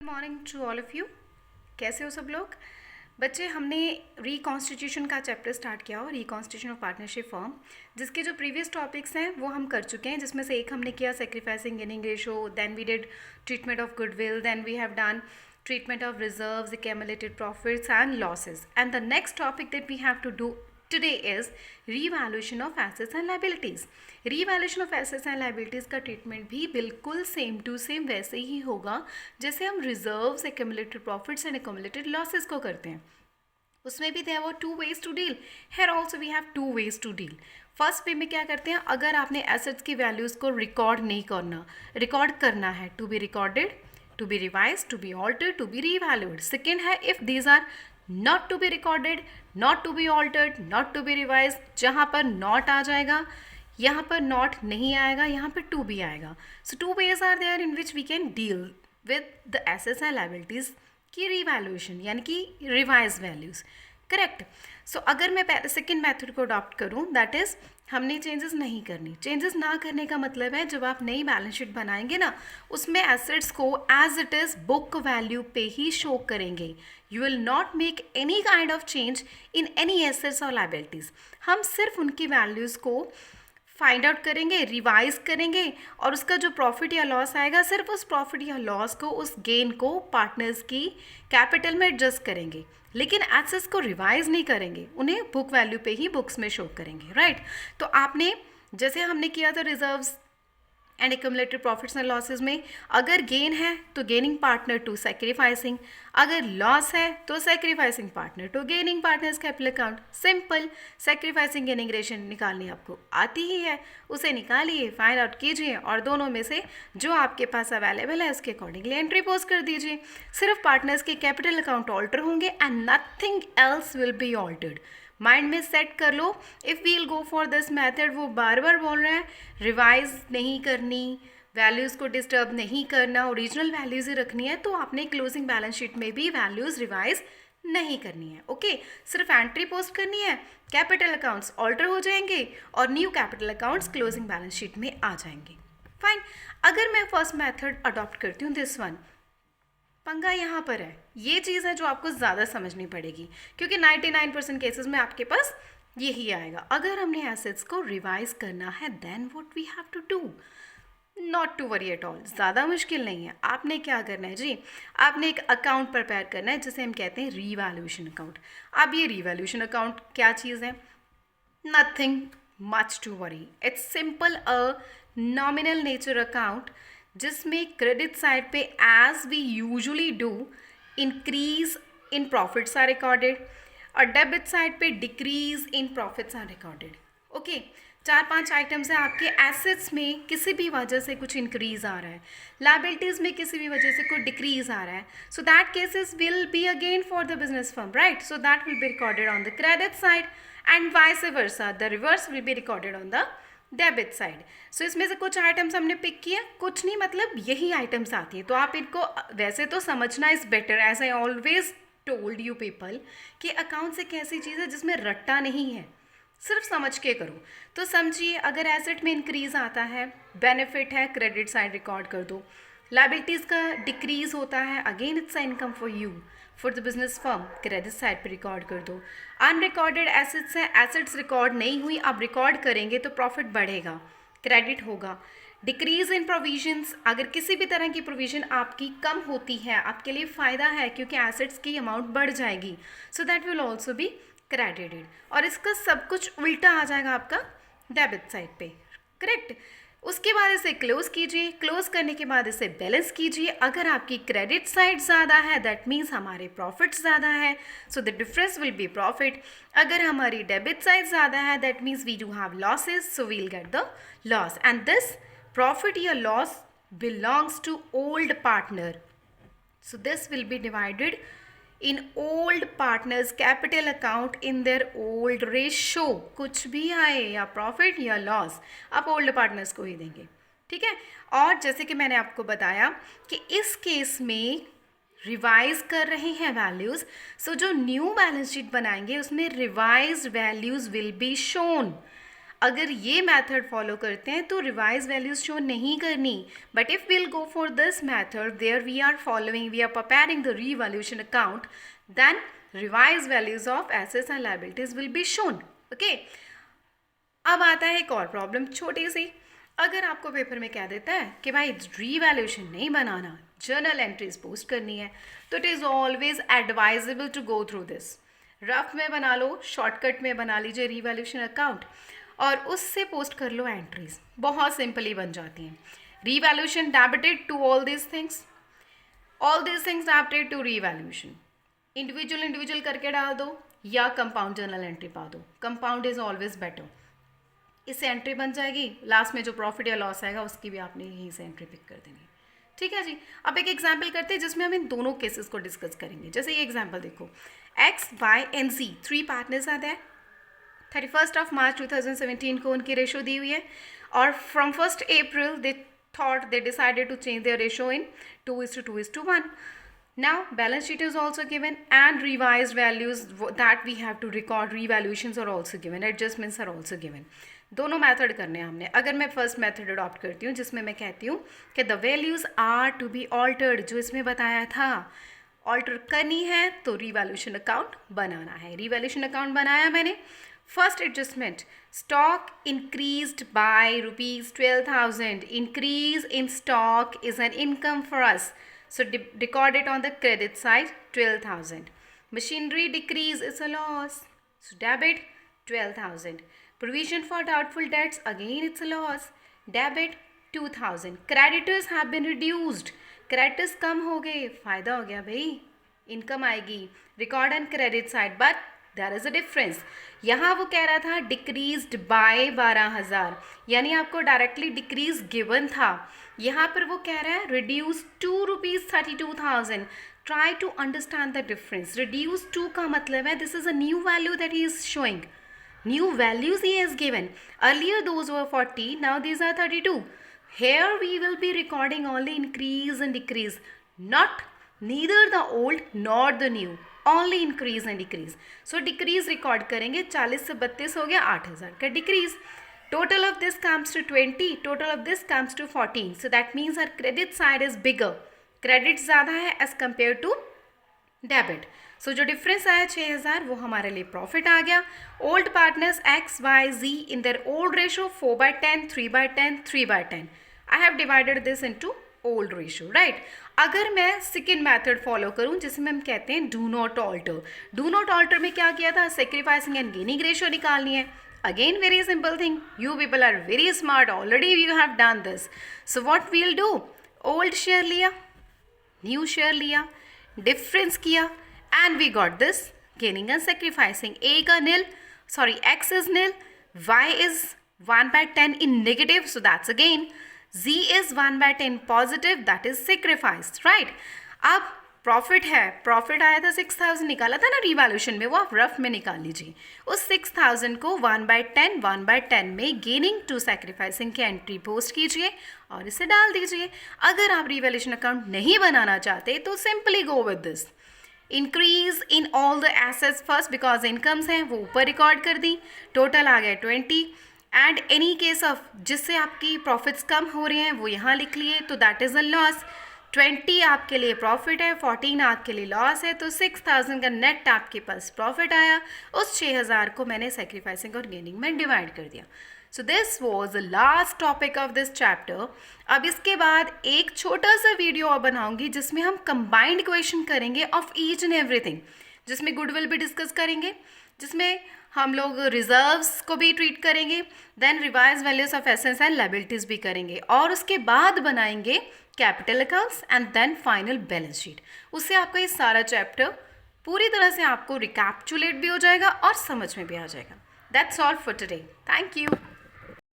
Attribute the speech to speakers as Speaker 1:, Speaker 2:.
Speaker 1: Morning to all of you. कैसे हो सब लोग बच्चे? हमने रिकॉन्स्टिट्यूशन का चैप्टर स्टार्ट किया और रिकॉन्स्टिट्यूशन ऑफ पार्टनरशिप फॉर्म, जिसके जो प्रीवियस टॉपिक्स हैं वो हम कर चुके हैं, जिसमें से एक हमने किया sacrificing gaining ratio, then we did treatment of goodwill, then we have done treatment of reserves, accumulated profits and losses, and the next topic that we have to do today is revaluation of assets and liabilities. revaluation of assets and liabilities का treatment भी बिल्कुल same to same वैसे ही होगा जैसे हम reserves, accumulated profits and accumulated losses को करते हैं। उसमें भी there were two ways to deal. Here also we have two ways to deal. First way में क्या करते हैं, अगर आपने एसेट्स की वैल्यूज़ को रिकॉर्ड नहीं करना, रिकॉर्ड करना है, to be recorded, to be revised, to be altered, to be revalued. Second है if these are not to be recorded, not to be altered, not to be revised, जहाँ पर not आ जाएगा, यहाँ पर not नहीं आएगा, यहाँ पर to be आएगा. So two ways are there in which we can deal with the assets and liabilities की revaluation, यानी कि revised values. करेक्ट। सो अगर मैं सेकेंड मेथड को अडॉप्ट करूँ, दैट इज़ हमने चेंजेस नहीं करनी। चेंजेस ना करने का मतलब है जब आप नई बैलेंस शीट बनाएंगे ना, उसमें एसेट्स को as it is book value पे ही शो करेंगे। You will not make any kind of change in any assets और लायबिलिटीज़। हम सिर्फ उनकी वैल्यूज़ को फाइंड आउट करेंगे, रिवाइज करेंगे, और उसका जो प्रॉफिट या लॉस आएगा, सिर्फ उस प्रॉफिट या लॉस को, उस गेन को पार्टनर्स की कैपिटल में एडजस्ट करेंगे, लेकिन एसेट्स को रिवाइज नहीं करेंगे, उन्हें बुक वैल्यू पे ही बुक्स में शो करेंगे। राइट। तो आपने जैसे हमने किया था reserves and accumulated profits and losses में, अगर गेन है तो गेनिंग पार्टनर टू सेक्रीफाइसिंग, अगर लॉस है तो sacrificing partner to gaining partners capital account. Simple. Sacrificing gaining रेशन निकालनी आपको आती ही है, उसे निकालिए, फाइंड आउट कीजिए, और दोनों में से जो आपके पास अवेलेबल है उसके अकॉर्डिंगली एंट्री पोस्ट कर दीजिए। सिर्फ पार्टनर्स के कैपिटल अकाउंट ऑल्टर होंगे and nothing else will be altered. Mind में सेट कर लो, if we'll go for this method, वो बार बार बोल रहे हैं रिवाइज नहीं करनी, वैल्यूज़ को डिस्टर्ब नहीं करना, ओरिजिनल वैल्यूज़ ही रखनी है, तो आपने क्लोजिंग बैलेंस शीट में भी वैल्यूज़ रिवाइज नहीं करनी है। ओके, सिर्फ एंट्री पोस्ट करनी है, कैपिटल अकाउंट्स ऑल्टर हो जाएंगे और new capital accounts closing balance sheet में आ जाएंगे। फाइन। अगर मैं फर्स्ट मेथड अडॉप्ट करती हूँ, दिस वन, पंगा यहाँ पर है, ये चीज़ है जो आपको ज़्यादा समझनी पड़ेगी, क्योंकि 99% केसेस में आपके पास यही आएगा। अगर हमने एसेट्स को रिवाइज करना है, then what we have to do, not to worry at all, ज़्यादा मुश्किल नहीं है। आपने क्या करना है जी, आपने एक अकाउंट प्रिपेयर करना है जिसे हम कहते हैं रीवैल्यूएशन अकाउंट। अब ये रीवैल्यूएशन अकाउंट क्या चीज़ है? Nothing much to worry, it's simple a nominal nature account, जिसमें क्रेडिट साइड पे as we usually do increase in profits are recorded, और डेबिट साइड पे decrease in profits are recorded. Okay, 4-5 items हैं आपके। Assets में किसी भी वजह से कुछ इंक्रीज आ रहा है, लायबिलिटीज़ में किसी भी वजह से कोई डिक्रीज आ रहा है, so that cases will be again for the business firm, right? So that will be recorded on the credit side and vice versa, the reverse will be recorded on the debit side. So इसमें से कुछ items हमने pick किया, कुछ नहीं, मतलब यही items आती हैं, तो आप इनको वैसे तो समझना is better, as I always told you people कि अकाउंट्स एक ऐसी चीज़ है जिसमें रट्टा नहीं है, सिर्फ समझ के करो। तो समझिए, अगर एसेट में इंक्रीज़ आता है, बेनिफिट है, क्रेडिट साइड रिकॉर्ड कर दो। लायबिलिटीज़ का डिक्रीज़ होता है, again it's income for you, for the business firm, credit side पे रिकॉर्ड कर दो। अनरिकॉर्डेड एसेट्स हैं, एसेट्स रिकॉर्ड नहीं हुई, अब रिकॉर्ड करेंगे तो प्रॉफिट बढ़ेगा, क्रेडिट होगा। डिक्रीज इन प्रोविजंस, अगर किसी भी तरह की प्रोविजन आपकी कम होती है, आपके लिए फ़ायदा है क्योंकि एसेट्स की अमाउंट बढ़ जाएगी, सो that will also be credited, और इसका सब कुछ उल्टा आ जाएगा आपका डेबिट साइड पे। करेक्ट। उसके बाद इसे क्लोज कीजिए, क्लोज करने के बाद इसे बैलेंस कीजिए। अगर आपकी क्रेडिट साइड ज़्यादा है, दैट मीन्स हमारे प्रॉफिट ज़्यादा है, so the difference will be profit. अगर हमारी डेबिट साइड ज़्यादा है, that means we do have losses, so we'll get the loss, and this profit या loss belongs to old partner, so this will be divided in old partners capital account in their old ratio. कुछ भी आए, या profit या loss, आप old partners को ही देंगे, ठीक है? और जैसे कि मैंने आपको बताया कि इस केस में रिवाइज कर रहे हैं वैल्यूज़, सो जो न्यू बैलेंस शीट बनाएंगे उसमें revised values will be shown. अगर ये मेथड फॉलो करते हैं तो रिवाइज वैल्यूज शो नहीं करनी. But if will go for this method there we are following, we are preparing the revaluation account, then revise values of assets and liabilities will be shown. Okay, अब आता है एक और problem छोटी सी. अगर आपको पेपर में कह देता है कि भाई रीवैल्यूएशन नहीं बनाना, जर्नल एंट्रीज पोस्ट करनी है, तो it is always advisable to go through this. Rough में बना लो, शॉर्टकट में बना लीजिए रीवैल्यूएशन अकाउंट और उससे पोस्ट कर लो एंट्रीज. बहुत सिंपली बन जाती हैं. Revaluation debited to all this things debited to revaluation. Individual करके डाल दो या कंपाउंड जर्नल एंट्री पा दो. Compound is always better. इससे एंट्री बन जाएगी, लास्ट में जो प्रॉफिट या लॉस आएगा उसकी भी आपने यहीं से एंट्री पिक कर देनी. ठीक है जी. अब एक एग्जाम्पल करते हैं जिसमें हम इन दोनों केसेस को डिस्कस करेंगे. जैसे ये एग्जाम्पल देखो, X Y and G 3 partners आते हैं. 31 मार्च 2017 को उनकी रेशो दी हुई है और from 1 April they decided to change their ratio in 2:2:1. Now balance sheet is also given and revised values that we have to record, revaluations are also given, adjustments are also given. दोनों method करने हैं हमने. अगर मैं first method adopt करती हूँ जिसमें मैं कहती हूँ कि the values are to be altered, जो इसमें बताया था ऑल्टर करनी है तो रीवैल्यूएशन अकाउंट बनाना है. रीवैल्यूएशन अकाउंट बनाया मैंने. First adjustment, stock increased by ₹12,000. Increase in stock is an income for us, so record it on the credit side 12,000. Machinery decrease is a loss, so debit 12,000. Provision for doubtful debts, again it's a loss, debit 2,000. Creditors have been reduced, creditors कम हो गए, फ़ायदा हो गया भाई, income आएगी. Record and credit side, but there is a difference. यहाँ वो कह रहा था डिक्रीज्ड बाय 12,000, यानी आपको डायरेक्टली डिक्रीज गिवन था. यहाँ पर वो कह रहा है reduce to ₹32,000. Try to understand the difference. Reduce to का मतलब है this is a new value that he is showing. New values he has given. Earlier those were 40, now these are 32. Here we will be recording only increase and decrease, not neither the old nor the new, only increase and decrease. So decrease record करेंगे. 40 से 32 हो गया, 8,000 का decrease. Total of this comes to 20, total of this comes to 14. So that means our credit side is bigger. Credit ज़्यादा है as compared to debit. So जो difference आया 6,000 वो हमारे लिए profit आ गया. Old partners X, Y, Z in their old ratio 4/10, 3/10, 3/10. I have divided this into old ratio, right? अगर मैं सेकेंड मेथड फॉलो करूं जिसमें हम कहते हैं do not alter. Do not alter में क्या किया था, सेक्रीफाइसिंग एंड गेनिंग रेशियो निकालनी है. Again very simple thing, you people are very smart, already you have done this. So what we'll do, old share लिया, new share लिया, difference किया and we got this gaining and sacrificing. A का nil, sorry X is nil, Y is 1/10 in negative, so that's a gain. Z is 1/10 positive, that is sacrificed, right? अब profit है, profit आया था 6,000, निकाला था ना revaluation में, वो आप रफ में निकाल लीजिए. उस 6,000 को 1/10 में गेनिंग टू सैक्रिफाइसिंग के एंट्री पोस्ट कीजिए और इसे डाल दीजिए. अगर आप रिवैल्यूएशन अकाउंट नहीं बनाना चाहते तो simply go with this. Increase in all the assets first because incomes हैं वो ऊपर रिकॉर्ड कर दी. टोटल आ गया 20 एंड एनी केस ऑफ जिससे आपकी प्रॉफिट्स कम हो रहे हैं वो यहाँ लिख लिए, तो दैट इज़ अ लॉस. 20 आपके लिए प्रॉफिट है, 14 आपके लिए लॉस है, तो 6,000 का नेट आपके पास प्रॉफिट आया. उस 6,000 को मैंने सेक्रीफाइसिंग और गेनिंग में डिवाइड कर दिया. So this was the last topic of this chapter. अब इसके बाद एक छोटा सा वीडियो बनाऊंगी जिसमें हम कंबाइंड क्वेश्चन करेंगे ऑफ ईच एंड एवरीथिंग, जिसमें गुडविल भी डिस्कस करेंगे, जिसमें हम लोग रिजर्व्स को भी ट्रीट करेंगे, then revise values of assets and liabilities भी करेंगे और उसके बाद बनाएंगे capital accounts and then final balance sheet. उससे आपका ये सारा चैप्टर पूरी तरह से आपको रिकैप्चुलेट भी हो जाएगा और समझ में भी आ जाएगा. That's all for today. Thank you.